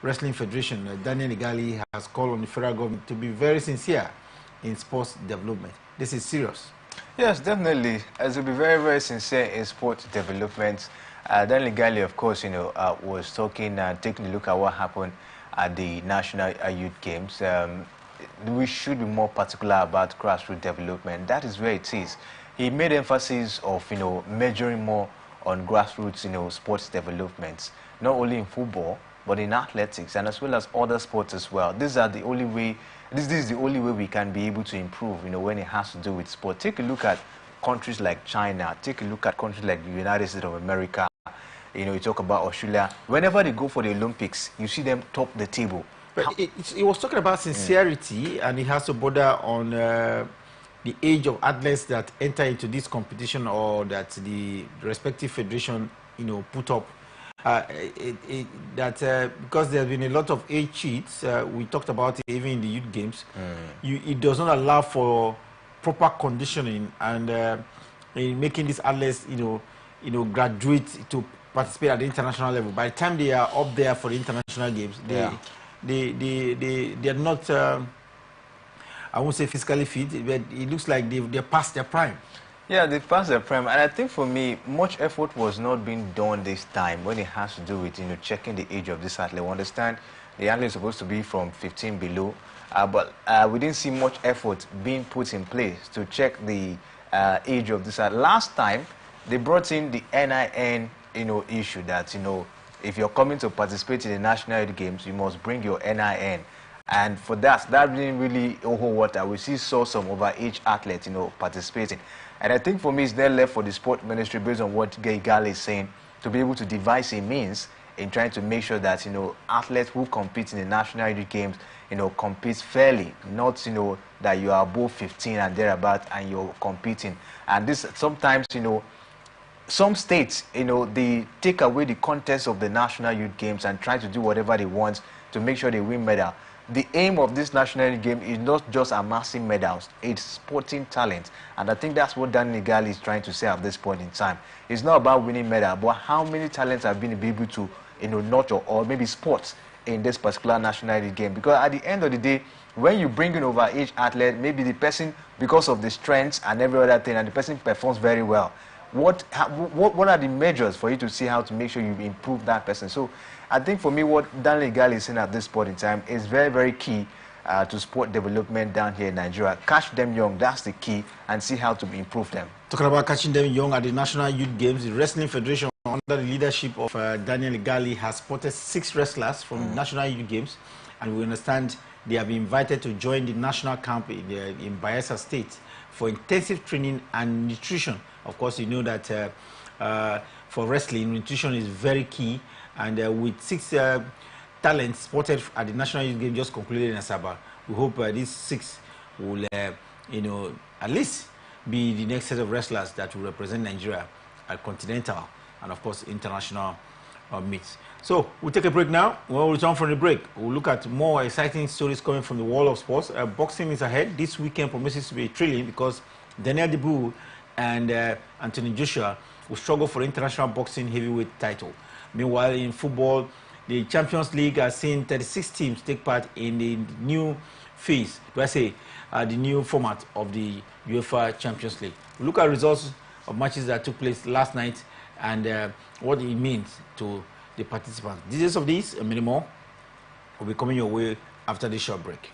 Wrestling Federation, Daniel Igali, has called on the federal government to be very sincere in sports development. This is serious. Yes, definitely. As to be very, very sincere in sports development. Daniel Igali, of course, was talking and taking a look at what happened at the National Youth Games. We should be more particular about grassroots development. That is where it is. He made emphasis of, measuring more on grassroots, sports developments, not only in football, but in athletics and as well as other sports as well. These are the only way. This is the only way we can be able to improve, when it has to do with sport. Take a look at countries like China. Take a look at countries like the United States of America. You talk about Australia. Whenever they go for the Olympics, you see them top the table. But it was talking about sincerity, and it has to border on the age of athletes that enter into this competition, or that the respective federation, put up. Because there have been a lot of age cheats, we talked about it even in the youth games. It does not allow for proper conditioning and in making these athletes, graduate to participate at the international level. By the time they are up there for the international games, they are not. I won't say physically fit, but it looks like they're past their prime. Yeah, they passed their prime, and I think for me, much effort was not being done this time when it has to do with, checking the age of this athlete. We understand the athlete is supposed to be from 15 below, but we didn't see much effort being put in place to check the age of this athlete. Last time, they brought in the NIN, issue that, if you're coming to participate in the National Youth Games, you must bring your NIN. And for that didn't really hold water. We saw some overage athletes, participating. And I think for me, it's then left for the sport ministry, based on what Igali is saying, to be able to devise a means in trying to make sure that, athletes who compete in the National Youth Games, compete fairly, not, that you are above 15 and thereabout and you're competing. And this sometimes, some states, they take away the contest of the National Youth Games and try to do whatever they want to make sure they win medal. The aim of this national youth game is not just amassing medals, it's sporting talent. And I think that's what Daniel Igali is trying to say at this point in time. It's not about winning medal, but how many talents have been able to, nurture or maybe sports in this particular national youth game. Because at the end of the day, when you bring in overage athlete, maybe the person, because of the strengths and every other thing, and the person performs very well, what are the measures for you to see how to make sure you improve that person? So I think for me, what Daniel Igali is saying at this point in time is very, very key to sport development down here in Nigeria. Catch them young, that's the key, and see how to improve them. Talking about catching them young at the National Youth Games, the Wrestling Federation, under the leadership of Daniel Igali, has spotted 6 wrestlers from the National Youth Games, and we understand they have been invited to join the national camp in Bayelsa State for intensive training and nutrition. Of course, you know that for wrestling, nutrition is very key, and with 6 talents spotted at the National Youth Game just concluded in Asaba, we hope these 6 will, at least be the next set of wrestlers that will represent Nigeria at continental and, of course, international meets. So we'll take a break now. When we return from the break, we'll look at more exciting stories coming from the world of sports. Boxing is ahead. This weekend promises to be thrilling because Daniel Debu and Anthony Joshua will struggle for the international boxing heavyweight title. Meanwhile, in football, the Champions League has seen 36 teams take part in the new phase, the new format of the UEFA Champions League. We'll look at results of matches that took place last night and what it means to the participants. Details of this and many more will be coming your way after this short break.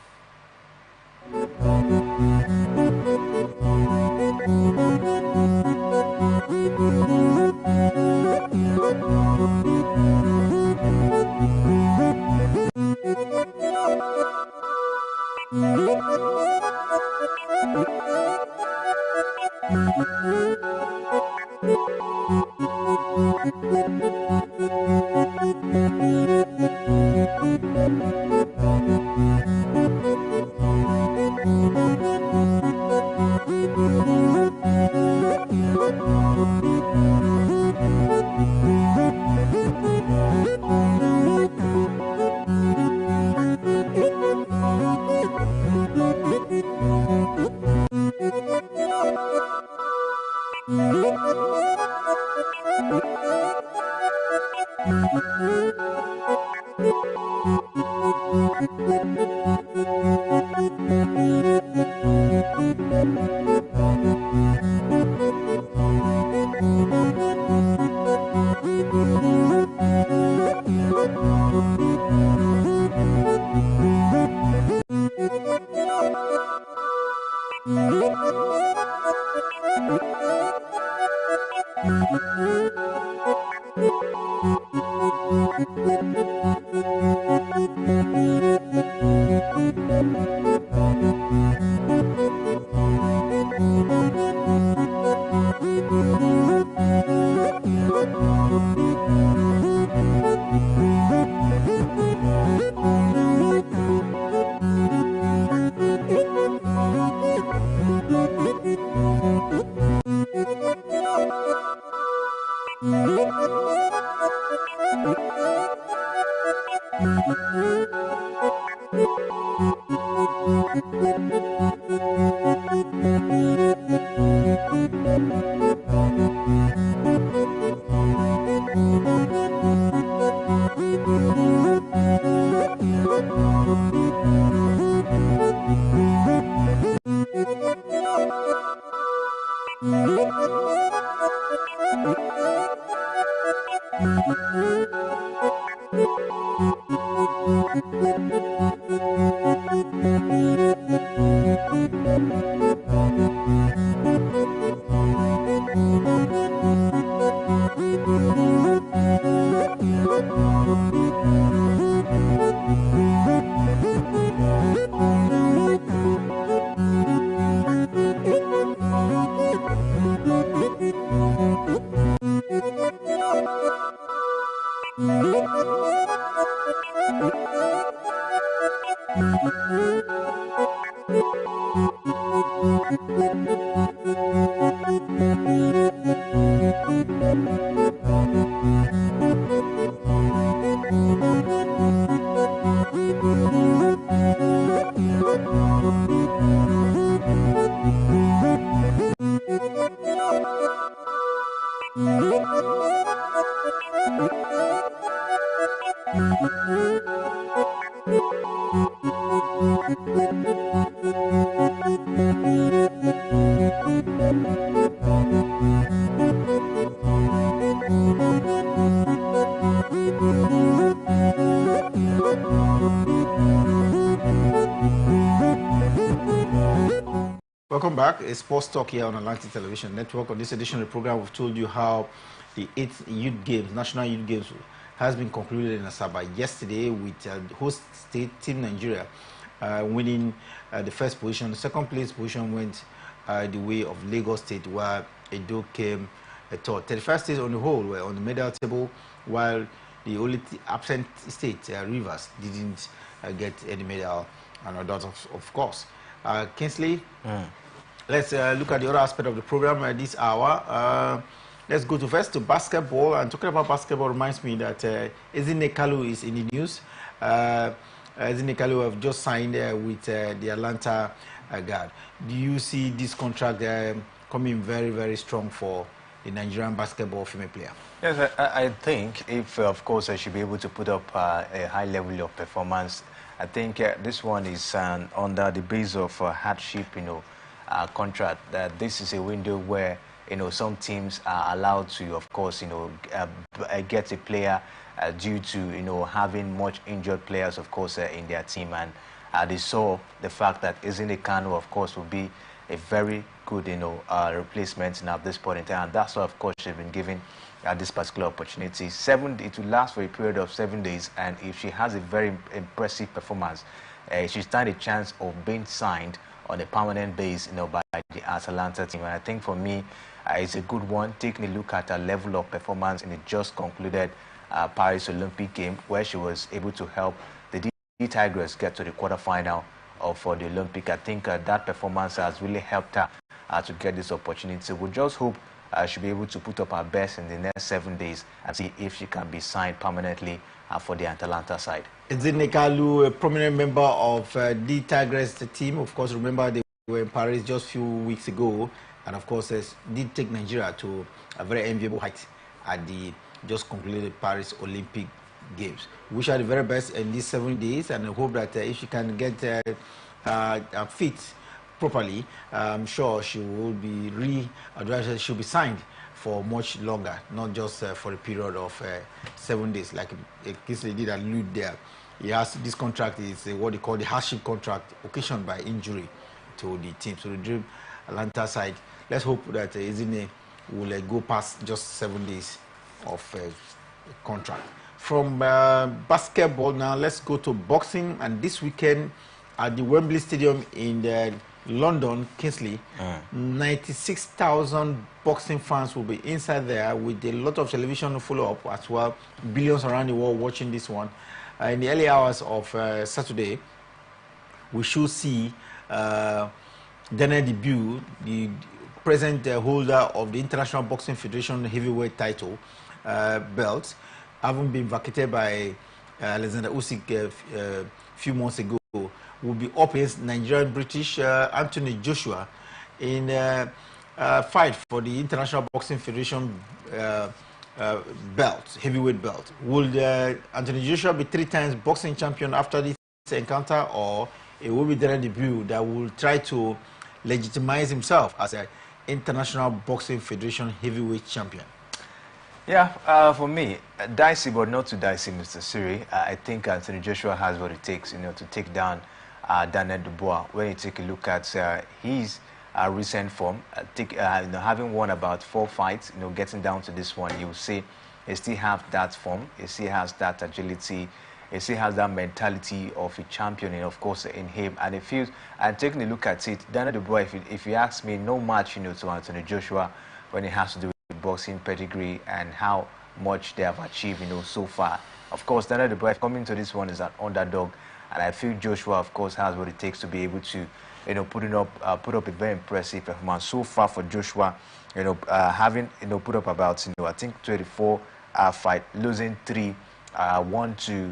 Welcome back. It's Sports Talk here on Atlantic Television Network. On this edition of the program, we've told you how the 8th Youth Games, National Youth Games, has been concluded in Asaba yesterday with the host state, Team Nigeria, winning the first position. The second place position went the way of Lagos State, while Edo came third. 35 states on the whole were on the medal table, while the only absent state, Rivers, didn't get any medal, and that of course. Kingsley, let's look at the other aspect of the program this hour. Let's go first to basketball. And talking about basketball reminds me that Ezinne Kalu is in the news. Ezinne Kalu have just signed with the Atlanta Guard. Do you see this contract coming very, very strong for the Nigerian basketball female player? Yes, I think if, of course, I should be able to put up a high level of performance, I think this one is under the base of hardship, contract. This is a window where, some teams are allowed to, of course, get a player due to, having much injured players, of course, in their team. And they saw the fact that Ezinne Kalu, of course, will be a very good, replacement now at this point in time. And that's why, of course, she's been given this particular opportunity. It will last for a period of 7 days, and if she has a very impressive performance, she stands a chance of being signed on a permanent base, by the Atalanta team. And I think for me, it's a good one. Taking a look at her level of performance in the just concluded Paris Olympic game, where she was able to help the D Tigers get to the quarterfinal for the Olympic. I think that performance has really helped her to get this opportunity. We'll just hope she'll be able to put up her best in the next 7 days and see if she can be signed permanently for the Atalanta side. Ezinne Kalu, a prominent member of the Tigers team. Of course, remember they were in Paris just a few weeks ago, and of course, did take Nigeria to a very enviable height at the just concluded Paris Olympic Games. Wish her the very best in these 7 days, and I hope that if she can get fit properly, I'm sure she will be she'll be signed for much longer, not just for a period of 7 days, like Kingsley did allude there. He has this contract is what they call the hardship contract, occasioned by injury to the team. So the Dream Atlanta side, let's hope that Ezine will go past just 7 days of contract. From basketball now, let's go to boxing. And this weekend at the Wembley Stadium in London, Kingsley, 96,000 boxing fans will be inside there with a lot of television follow-up as well. Billions around the world watching this one. In the early hours of Saturday, we should see Daniel Debut, the present holder of the International Boxing Federation heavyweight title belt, having been vacated by Alexander Usyk a few months ago, will be up against Nigerian British Anthony Joshua in a fight for the International Boxing Federation belt, heavyweight belt. Will Anthony Joshua be 3 times boxing champion after this encounter, or it will be Daniel Debut that will try to legitimize himself as an International Boxing Federation heavyweight champion? Yeah, for me, dicey but not too dicey, Mr. Siri. I think Anthony Joshua has what it takes, to take down Daniel Dubois. When you take a look at his recent form, having won about 4 fights, getting down to this one, you will see he still has that form, he still has that agility, he still has that mentality of a champion, of course, in him. And it feels, and taking a look at it, Daniel Dubois, if you ask me, no match, to Anthony Joshua when it has to do with boxing pedigree and how much they have achieved, so far. Of course, Daniel Dubois coming to this one is an underdog, and I feel Joshua, of course, has what it takes to be able to, put up a very impressive performance so far for Joshua. Having put up about I think 24 fight, losing 3, 1 to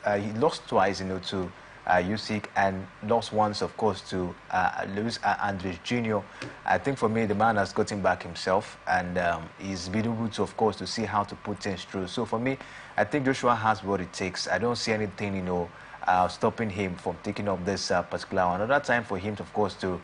he lost twice, to Usyk, and lost once, of course, to Luis Andres Jr. I think for me, the man has gotten back himself, and he's been able to, of course, to see how to put things through. So for me, I think Joshua has what it takes. I don't see anything, stopping him from taking up this particular one. Another time for him, of course, to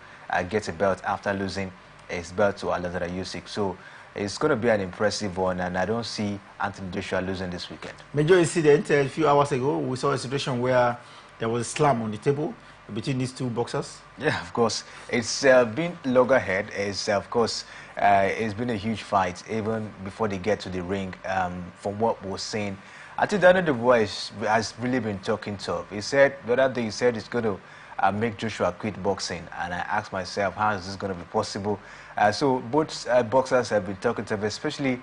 get a belt after losing his belt to Alexander Usyk. So it's going to be an impressive one, and I don't see Anthony Joshua losing this weekend. Major incident a few hours ago, we saw a situation where there was a slam on the table between these 2 boxers. Yeah, of course. It's been loggerhead. It's, of course, it's been a huge fight even before they get to the ring. From what we're seeing, I think Daniel Dubois has really been talking tough. He said, the other day, he said he's going to make Joshua quit boxing. And I asked myself, how is this going to be possible? So both boxers have been talking tough, especially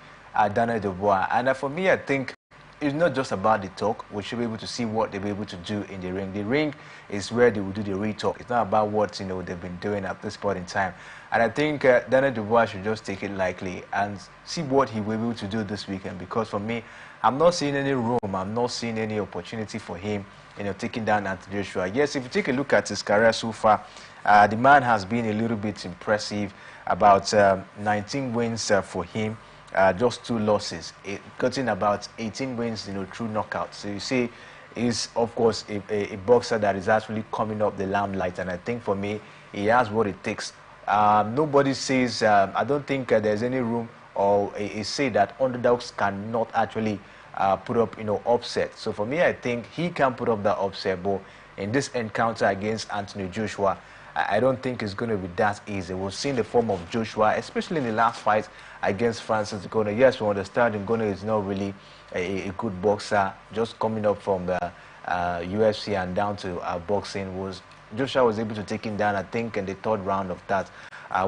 Daniel Dubois. And for me, I think it's not just about the talk. We should be able to see what they'll be able to do in the ring. The ring is where they will do the real talk. It's not about what they've been doing at this point in time. And I think Daniel Dubois should just take it lightly and see what he will be able to do this weekend. Because for me, I'm not seeing any room. I'm not seeing any opportunity for him, taking down Anthony Joshua. Yes, if you take a look at his career so far, the man has been a little bit impressive. About 19 wins for him. Just 2 losses. Gotten about 18 wins, through knockout. So you see, he's of course a boxer that is actually coming up the limelight, and I think for me, he has what it takes. Nobody says. I don't think there's any room, or a say that underdogs cannot actually put up, upset. So for me, I think he can put up that upset, but in this encounter against Anthony Joshua, I don't think it's going to be that easy. We've seen the form of Joshua, especially in the last fight against Francis Ngannou. Yes, we understand Ngannou is not really a good boxer, just coming up from the UFC and down to boxing. Joshua was able to take him down, I think, in the 3rd round of that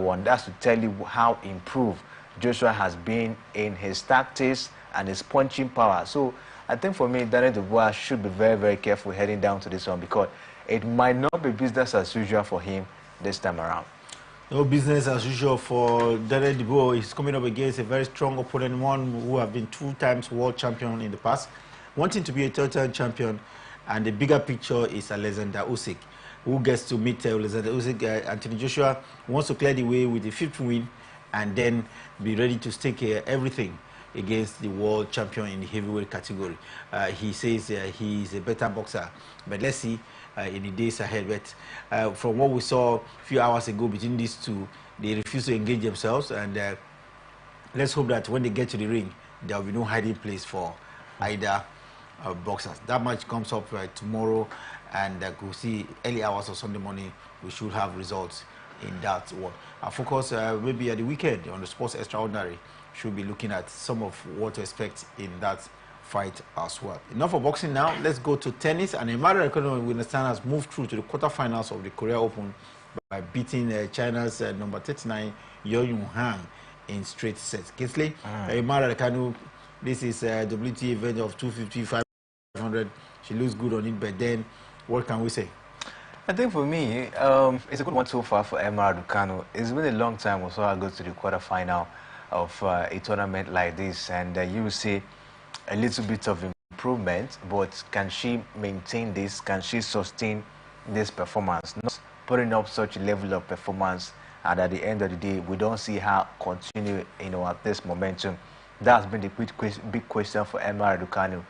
one. That's to tell you how improved Joshua has been in his tactics and his punching power. So I think for me, Daniel Dubois should be very, very careful heading down to this one, because it might not be business as usual for him this time around. No business as usual for Daniel Dubois. He's coming up against a very strong opponent, one who have been 2 times world champion in the past, wanting to be a 3rd-time champion. And the bigger picture is Alexander Usyk, who gets to meet Alexander Usyk. Anthony Joshua wants to clear the way with the 5th win and then be ready to stake everything against the world champion in the heavyweight category. He says he is a better boxer, but let's see in the days ahead. But from what we saw a few hours ago between these two, they refuse to engage themselves, and let's hope that when they get to the ring, there will be no hiding place for either boxers. That match comes up tomorrow, and we'll see early hours of Sunday morning. We should have results in that one. Our focus maybe at the weekend on the Sports Extraordinary should be looking at some of what to expect in that fight as well. Enough for boxing now. Let's go to tennis. And Emmanuel Economy, we understand, has moved through to the quarterfinals of the Korea Open by beating China's number 39, Yo Yun Han, in straight sets. Kinsley, Emmanuel Economy, this is a WTA event of 250, 500. She looks good on it, but then what can we say? I think for me, it's a good one so far for Emma Raducanu. It's been a long time or so I go to the quarterfinal of a tournament like this, and you will see a little bit of improvement, but can she maintain this? Can she sustain this performance? Not putting up such a level of performance, and at the end of the day, we don't see her continue, at this momentum. That's been the big question for Emma Raducanu.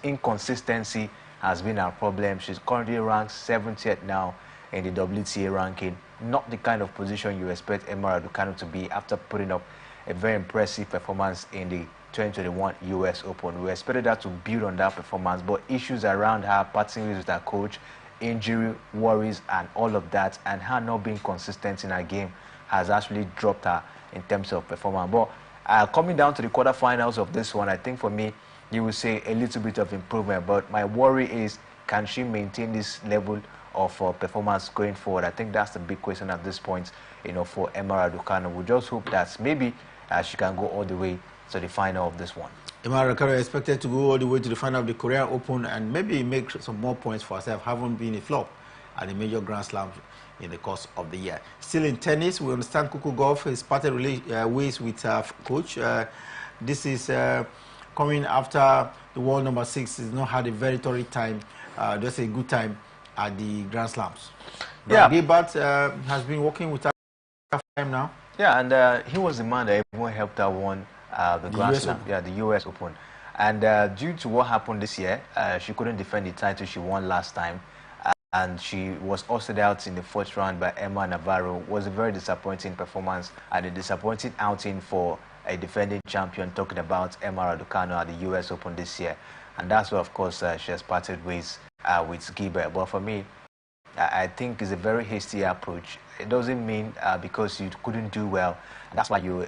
Inconsistency has been our problem. She's currently ranked 70th now in the WTA ranking. Not the kind of position you expect Emma Raducanu to be after putting up a very impressive performance in the 2021 US Open. We expected her to build on that performance, but issues around her, parting with her coach, injury worries and all of that, and her not being consistent in her game has actually dropped her in terms of performance. But coming down to the quarterfinals of this one, I think for me, you will say a little bit of improvement, but my worry is, can she maintain this level of performance going forward? I think that's the big question at this point, for Emma Raducanu. We just hope that maybe she can go all the way to the final of this one. Emma Raducanu is expected to go all the way to the final of the Korean Open and maybe make some more points for herself, having been a flop at the major Grand Slams in the course of the year. Still in tennis, we understand Coco Gauff has parted ways with her coach. This is coming after the world number 6 has not had a very torrid time, just a good time at the Grand Slams. Yeah. Gilbert has been working with her for time now. Yeah, and he was the man that everyone helped her win the Grand Slam, the US Open. And due to what happened this year, she couldn't defend the title she won last time. And she was hosted out in the first round by Emma Navarro. It was a very disappointing performance and a disappointing outing for a defending champion, talking about Emma Raducanu at the US Open this year. And that's why, of course, she has parted ways with Gilbert. But for me, I think it's a very hasty approach. It doesn't mean because you couldn't do well, that's why you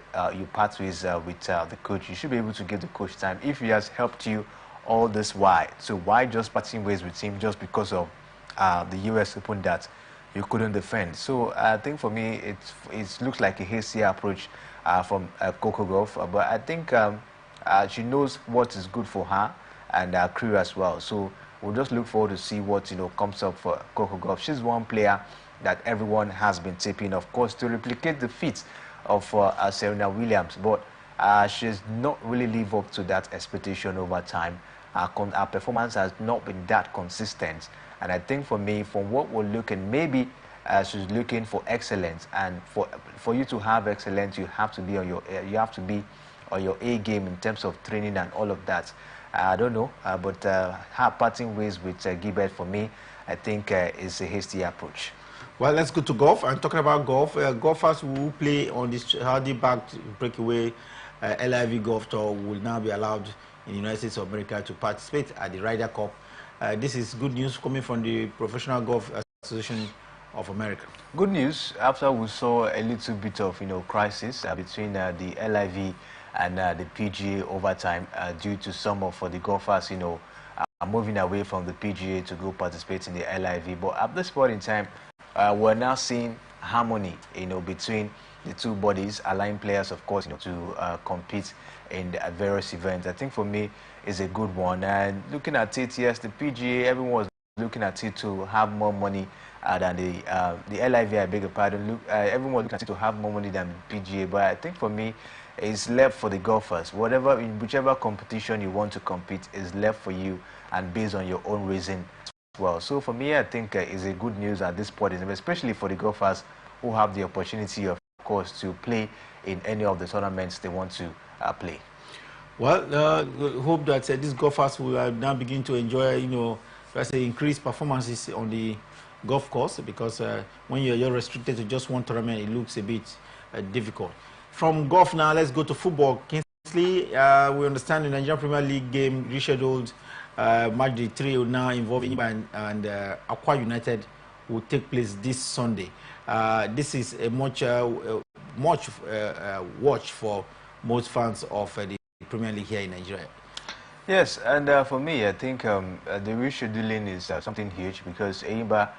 part ways with the coach. You should be able to give the coach time. If he has helped you all this while, so why just parting ways with him just because of the US Open that you couldn't defend? So I think for me, it looks like a hasty approach from Coco Gauff, but I think she knows what is good for her and her crew as well. So we'll just look forward to see what comes up for Coco Gauff. She's one player that everyone has been tipping, of course, to replicate the feat of Serena Williams, but she's not really lived up to that expectation over time. Her performance has not been that consistent, and I think for me, from what we're looking, maybe she's looking for excellence, and for you to have excellence, you have to be on your A game in terms of training and all of that. I don't know, but her parting ways with Gilbert, for me, I think is a hasty approach. Well, let's go to golf. And talking about golf, golfers who play on this hardy-backed breakaway LIV Golf Tour will now be allowed in the United States of America to participate at the Ryder Cup. This is good news coming from the Professional Golf Association of America. Good news after we saw a little bit of crisis between the LIV and the PGA over time due to some of the golfers moving away from the PGA to go participate in the LIV. But at this point in time, we're now seeing harmony between the two bodies, allowing players, of course, to compete in the various events. I think for me is a good one. And looking at it, yes, the PGA, everyone was looking at it to have more money than the LIV, I beg your pardon. Everyone was looking at it to have more money than the PGA. But I think for me, it's left for the golfers. In whichever competition you want to compete is left for you and based on your own reason as well. So for me, I think it's a good news at this point, especially for the golfers who have the opportunity, of course, to play in any of the tournaments they want to play. Well, we hope that these golfers will now begin to enjoy, let's say, increased performances on the golf course, because when you're restricted to just one tournament, it looks a bit difficult. From golf now, let's go to football. Kingsley, we understand the Nigerian Premier League game rescheduled. Match day 3 will now involve Iban and Aqua United will take place this Sunday. This is a much watch for most fans of the Premier League here in Nigeria. Yes, and for me, I think the rescheduling is something huge because Eimba,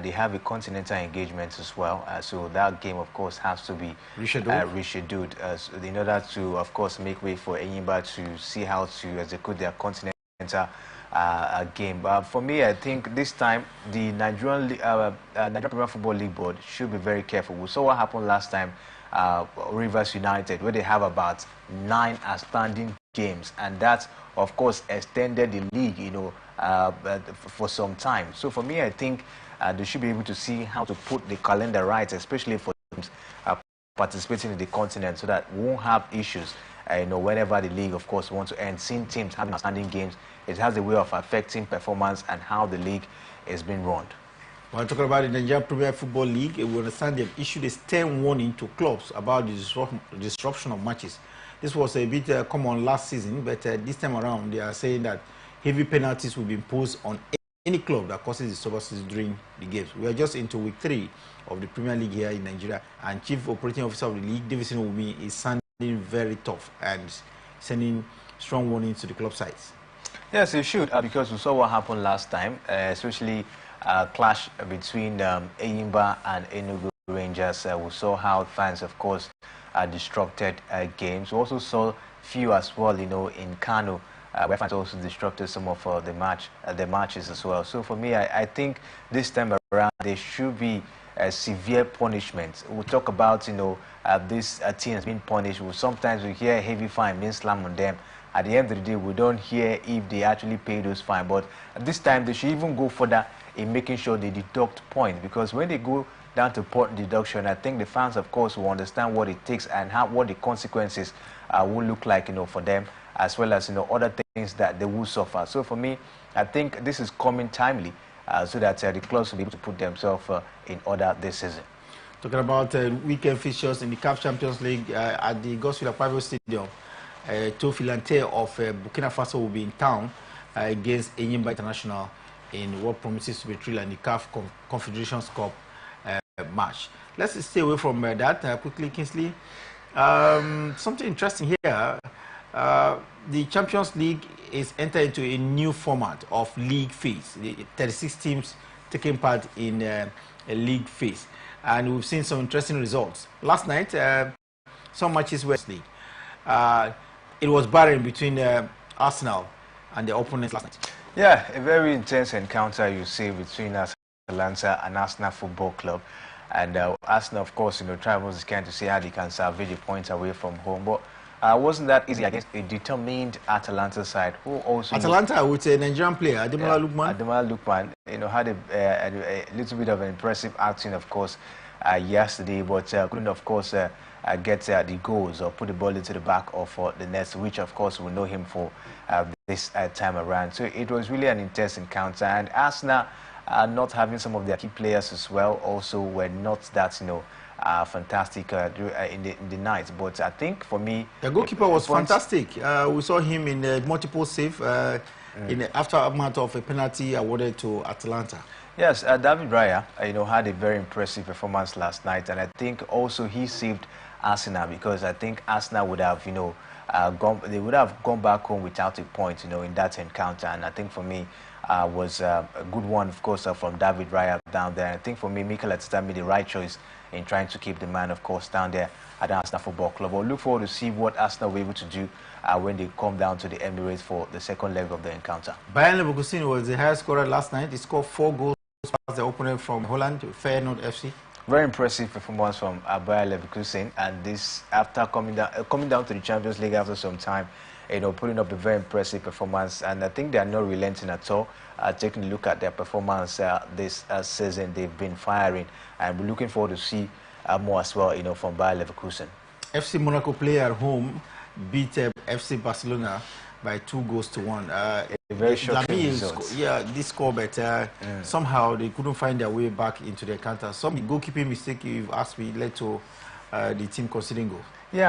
they have a continental engagement as well. So that game, of course, has to be rescheduled in order to, of course, make way for Eimba to see how to execute their continental game. But for me, I think this time the Nigerian Premier Football League Board should be very careful. We saw what happened last time, Rivers United, where they have about 9 outstanding games, and that, of course, extended the league, for some time. So for me, I think they should be able to see how to put the calendar right, especially for teams participating in the continent, so that we won't have issues. Whenever the league, of course, wants to end, seeing teams having outstanding games, it has a way of affecting performance and how the league is being run. When talking about the Nigerian Premier Football League, we understand they've issued a stern warning to clubs about the disruption of matches. This was a bit common last season, but this time around, they are saying that heavy penalties will be imposed on any club that causes disturbances during the games. We are just into week 3 of the Premier League here in Nigeria, and Chief Operating Officer of the league, Davison Wumi, is sounding very tough and sending strong warnings to the club sides. Yes, it should, because we saw what happened last time, especially clash between Eimba and Enugu Rangers. We saw how fans, of course, disrupted games. We also saw few as well, in Kano, where fans also disrupted some of the matches as well. So for me, I think this time around there should be severe punishment. We'll talk about, these teams being punished. Sometimes we hear heavy fine being slammed on them. At the end of the day, we don't hear if they actually pay those fines. But at this time, they should even go further in making sure they deduct points. Because when they go down to point deduction, I think the fans, of course, will understand what it takes and what the consequences will look like, for them, as well as, other things that they will suffer. So for me, I think this is coming timely so that the clubs will be able to put themselves in order this season. Talking about weekend fixtures in the CAF Champions League at the Gospel Private Stadium. Tofilante of Burkina Faso will be in town against Enyimba International in what promises to be thrill and the CAF Confederations Cup match. Let's stay away from that quickly, Kingsley. Something interesting here. The Champions League is entered into a new format of league phase. The 36 teams taking part in a league phase. And we've seen some interesting results. Last night, some matches were league. It was barren between Arsenal and the opponents last night. Yeah, a very intense encounter you see between Atalanta and Arsenal Football Club. And Arsenal, of course, travels is kind to see how they can salvage the points away from home. But wasn't that easy against a determined Atalanta side who also... Atalanta with a Nigerian player, Ademola Lookman. Ademola Lookman, had a little bit of an impressive acting, of course, yesterday, but couldn't, of course, get the goals or put the ball into the back of the net, which, of course, we know him for this time around. So it was really an intense encounter, and Arsenal, not having some of their key players as well, also were not that, fantastic in the night. But I think for me, the goalkeeper was fantastic. We saw him in multiple save in the aftermath of a penalty awarded to Atalanta. Yes, David Raya, had a very impressive performance last night, and I think also he saved Arsenal, because I think Arsenal would have, they would have gone back home without a point, in that encounter. And I think for me, was a good one, of course, from David Raya down there. And I think for me, Mikel Arteta made the right choice in trying to keep the man, of course, down there at the Arsenal Football Club. I'll look forward to see what Arsenal will be able to do when they come down to the Emirates for the second leg of the encounter. Bayern Leverkusen was the highest scorer last night. He scored 4 goals as the opponent from Holland, Feyenoord FC. Very impressive performance from Bayer Leverkusen, and this after coming down to the Champions League after some time, putting up a very impressive performance. And I think they are not relenting at all. Taking a look at their performance this season, they've been firing, and we're looking forward to see more as well, from Bayer Leverkusen. FC Monaco play at home beat FC Barcelona by 2-1. A very shocking result. This score, but somehow they couldn't find their way back into the counter. Some goalkeeping mistake, if you ask me, led to the team conceding goal.